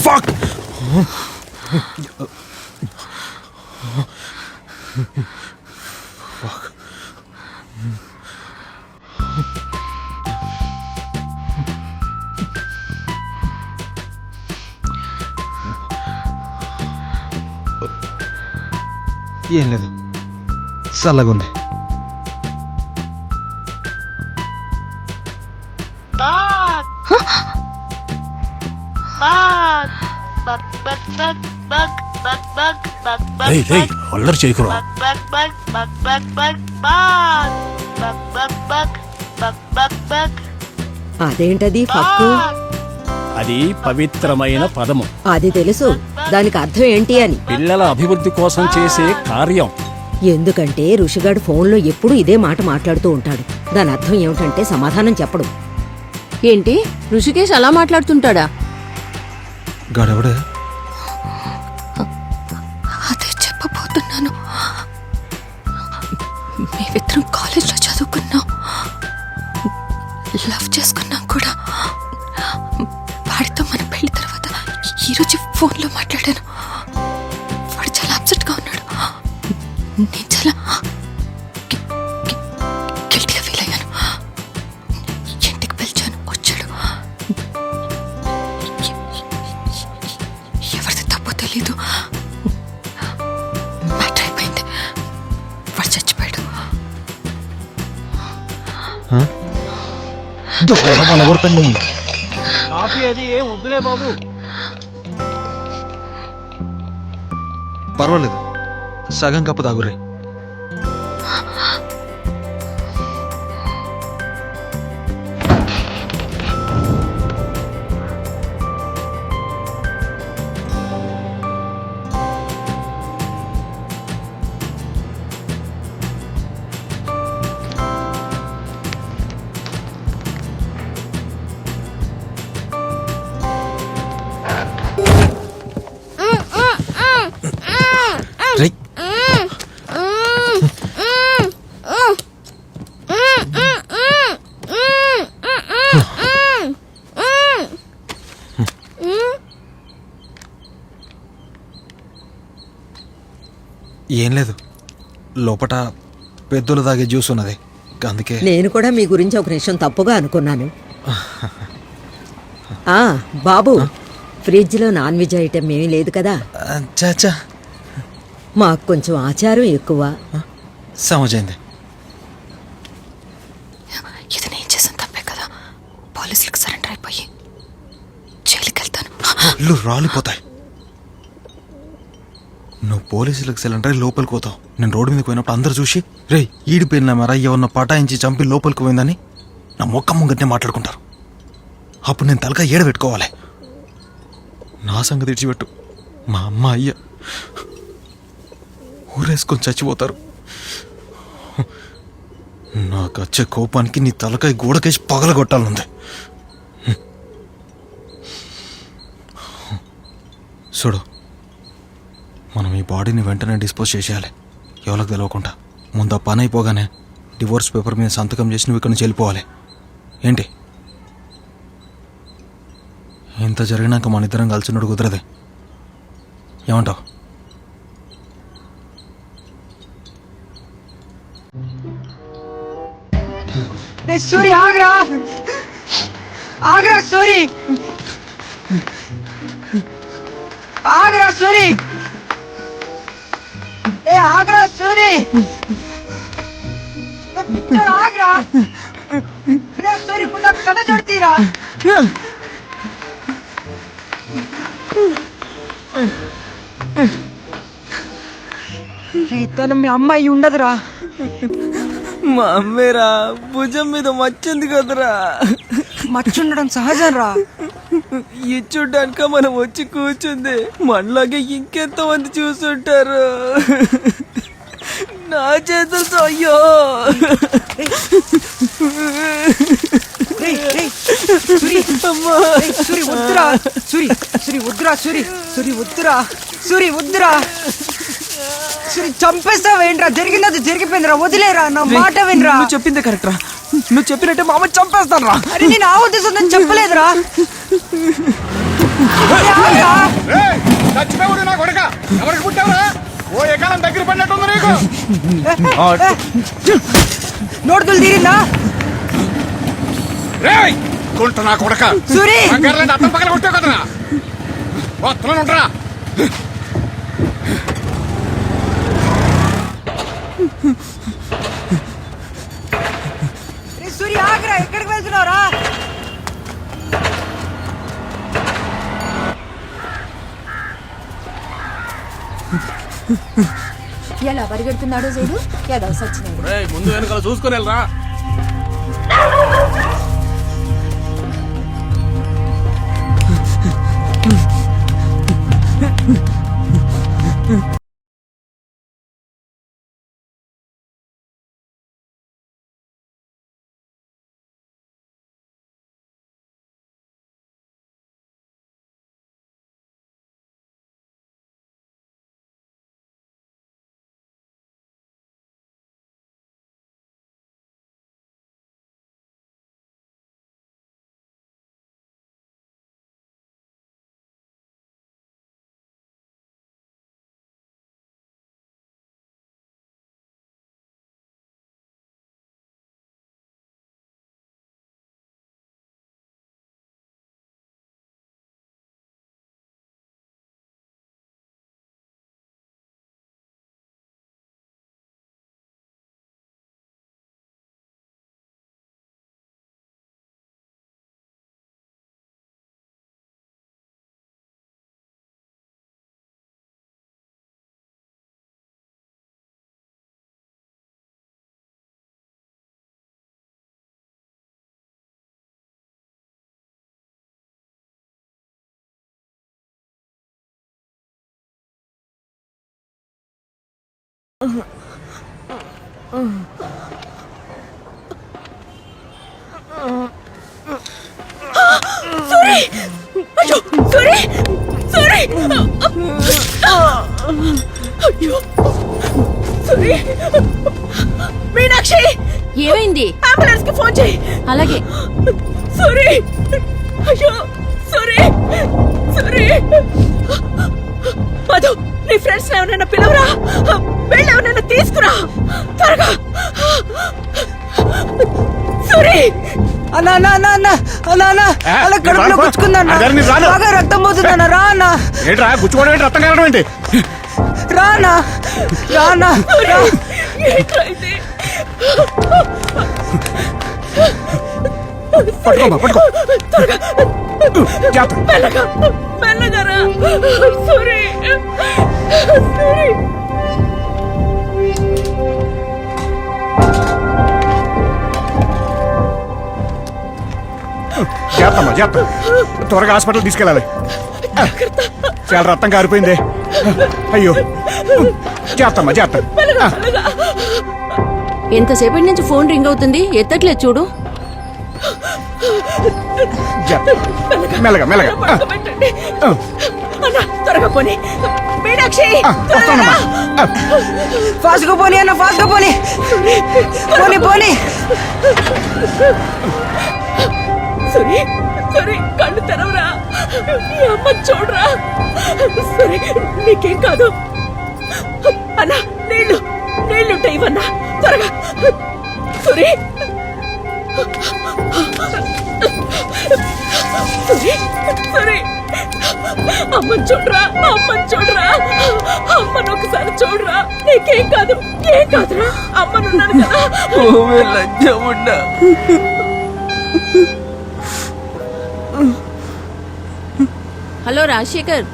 Fuck. ఏం లేదు, చల్లగా ఉంది. అల్లరి చేయకురా. అదేంటది ఫక్కు? అది పవిత్రమైన పదము. అది తెలుసు, దానికి అర్థం ఏంటి అని. పిల్లల అభివృద్ధి కోసం చేసే కార్యం. ఎందుకంటే ఋషిగాడు ఫోన్లో ఎప్పుడూ ఇదే మాట మాట్లాడుతూ ఉంటాడు. దాని అర్థం ఏమిటంటే సమాధానం చెప్పడు. ఏంటి, ఋషికేష్ అలా మాట్లాడుతుంటాడా? గడవడే అదే చెప్పబోతున్నాను. మేమిద్దరం కాలేజ్లో చదువుకున్నాం, లవ్ చేసుకున్నాం కూడా. వాడితో మన పెళ్లి తర్వాత ఈరోజు ఫోన్లో మాట్లాడాను. వాడు చాలా అప్సెట్గా ఉన్నాడు. నేను చాలా గిల్టీగా ఫీల్ అయ్యాను. ఇంటికి పిలిచాను, వచ్చాడు. ఎవరిది తప్పో తెలీదు, మ్యాటర్ అయిపోయింది. వాడు చచ్చిపోయాడు. కాఫీ అది ఏం వద్దులే బాబు. పర్వాలేదు, సగం కప్పు తాగురే. ఏం లేదు, లోపట పెద్దలు తాగే జ్యూస్ ఉన్నది, అందుకే. నేను కూడా మీ గురించి ఒక నిమిషం తప్పుగా అనుకున్నాను. బాబు, ఫ్రిడ్జ్లో నాన్ వెజ్ ఐటెం ఏమీ లేదు కదా? చాచా, మాకు కొంచెం ఆచారం ఎక్కువ. సమజైంది. ఇది నేను చేసిన తప్పే కదా. పోలీసులకు సరెండర్ అయిపోయి జైలుకి వెళ్తాను. ఇల్లు రాలిపోతాయి. నువ్వు పోలీసులకు సెలంటరీ లోపలికి పోతావు. నేను రోడ్డు మీదకి పోయినప్పుడు అందరు చూసి, రే ఈడిపోయిన మరా ఎవరన్నా పటాయించి చంపి లోపలికి పోయిందని నా మొక్క ముంగట్నే మాట్లాడుకుంటారు. అప్పుడు నేను తలకా ఏడ పెట్టుకోవాలి. నా సంగతి ఇడిచిపెట్టు, మా అమ్మ అయ్య ఊరేసుకొని చచ్చిపోతారు. నాకు వచ్చే కోపానికి నీ తలకాయ గోడకేసి పగలగొట్టాలనుంది. చూడు, మనం ఈ బాడీని వెంటనే డిస్పోజ్ చేసేయాలి, ఎవరికి తెలియకుండా. ముందు ఆ పని అయిపోగానే డివోర్స్ పేపర్ మీద సంతకం చేసి నువ్వు ఇక్కడి నుంచి వెళ్ళిపోవాలి. ఏంటి, ఇంత జరిగినాక మన ఇద్దరం కలిసినట్టు కుదరదే. ఏమంటావు? సూరి ఆగ్రా, ఆగ్రా సూరి, ఆగ్రా సూరి, ఆగ్రా సూరి, ఆగ్రా సూరి, పుట్ట కథ చూడతీరా. తను మీ అమ్మాయి ఉండదురా. మా అమ్మేరా, భుజం మీద మచ్చింది కదరా. మచ్చుండడం సహజం రా. ఇది చూడ్డానిక మనం వచ్చి కూర్చుంది. మనలాగే ఇంకెంతో మంది చూస్తుంటారు. నా చేతులతో అయ్యో. సూరి వద్దురా, సూరి సూరి వద్దురా, సూరి సూరి వద్దురా, సూరి వద్దురా, సూరి చంపేస్తావేంట్రా? జరిగినది జరిగిపోయిందిరా, వదిలేరా, నా మాట వినరా. నువ్వు చెప్పిందే కరెక్ట్ రా. నువ్వు చెప్పినట్టే మా అమ్మ చంపేస్తాను రా. అరే నేను ఆ ఉద్దేశం చెప్పలేదురా. చచ్చిపోయాడు నా కొడుక. ఎవరికి పుట్టావురా? ఓ ఎకాలం దగ్గర పడినట్టుంది నీకు. నోడుతులు తీరిందా? రేయ్ కుంట నా కొడక. సూరి అర్థం పక్కన కొట్టావు కదరా. వస్తున్నాను ఉంటారా. సూరి ఆగ్రా, ఎక్కడికి వెళ్తున్నావురా? ఎలా పరిగెడుతున్నాడో చూడు. ఏదో సచ్చినాయి. ముందు వెనకాల చూసుకుని వెళ్ళరా. మీనాక్షి, ఏమైంది? అంబులెన్స్ కి ఫోన్ చేయి. అలాగే. సూరి, అయ్యో సూరి, సూరి. మధు, నీ ఫ్రెండ్స్ ఎవరైనా పిలవరా, వెళ్ళి ఎవరైనా తీసుకురా త్వరగా. సూరి. అన్నా అన్నా అన్నా అన్నా అన్నా అన్నా అలా కడుపులో గుచ్చుకుందన్నా. బాగా రక్తం పోతుందన్నా. రా అన్నా. ఏంట్రా గుచ్చుకోవడం ఏంటి? రక్తం కావడం ఏంటి? రా అన్నా, రా అన్నా. పట్టుకోమ్మా, పట్టుకో. మెల్లగా మెల్లగా రా. సూరి, సూరి. చేస్తామ్మా, చేస్తా. త్వరగా హాస్పిటల్ తీసుకెళ్ళాలి. చాలా రక్తం కారిపోయింది. అయ్యో, చేస్తామ్మా, చేస్తా. ఎంతసేపటి నుంచి ఫోన్ రింగ్ అవుతుంది, ఎత్తట్లేదు చూడు. మెల్లగా మెల్లగా. త్వరగా పోనీ. మీనాక్షి, వస్తానమ్మా. ఫాస్ట్ గా పోనీ అన్న, ఫాస్ట్ గా పోనీ. పోనీ పోనీ. సూరి, సూరి, కళ్ళు తెరవరా. ఈ అమ్మ చూడరా. సూరి, నీకేం కాదు అన్నా. నీళ్లు నీళ్లుంటాయి ఇవన్నా, త్వరగా. సూరి, సూరి, సూరి. అమ్మని చూడరా, అమ్మని చూడరా. అమ్మను ఒకసారి చూడరా. నీకేం కాదు, ఏం కాదురా. అమ్మనున్నాను కదా. లజ్జముండా. హలో రాజశేఖర్,